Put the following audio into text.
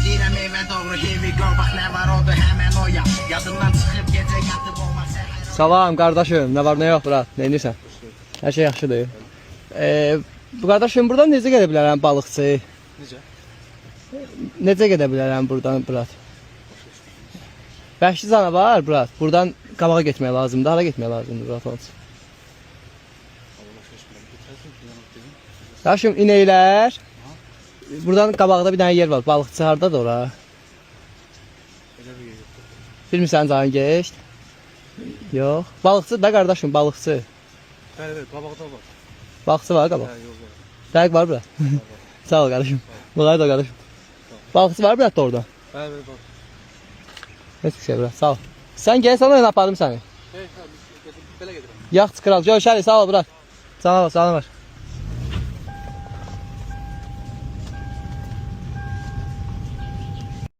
deyirəm evə doğru here we go. Bax nə var oldu həmən o ya. Yadından çıxıb gecə yatıb olmaz səhər. Salam qardaşım, nə var nə yox bura? Nə edirsən? Hər şey yaxşıdır. Bu qardaşım buradan necə gedə bilərəm balıqçı? Necə? Necə gedə bilərəm buradan Burat? Vəhşi canavar Burat. Buradan qabağa getmək lazımdır. Hara getmək lazımdır Burat onun üçün? Qardaşım inəklər. Buradan qabaqda bir dənə yer var. Balıqçı hardadır ora? Bilmirsən canın geçd? Yox. Balıqçı da qardaşım, balıqçı. Bəli, qabaqda var. Balıqçı var qabaq. Hə, yox var. Dəqiq var bura. Sağ ol qardaşım. Mulay da qardaşım. Balıqçı var bura orada. Bəli, var. Heç bir şey bura. Sağ ol. Sən gəl sana aparım səni. Hey, belə gedirəm. Yaxşı kral. Görüşərik. Sağ ol Burak. Sağ ol, sağ ol.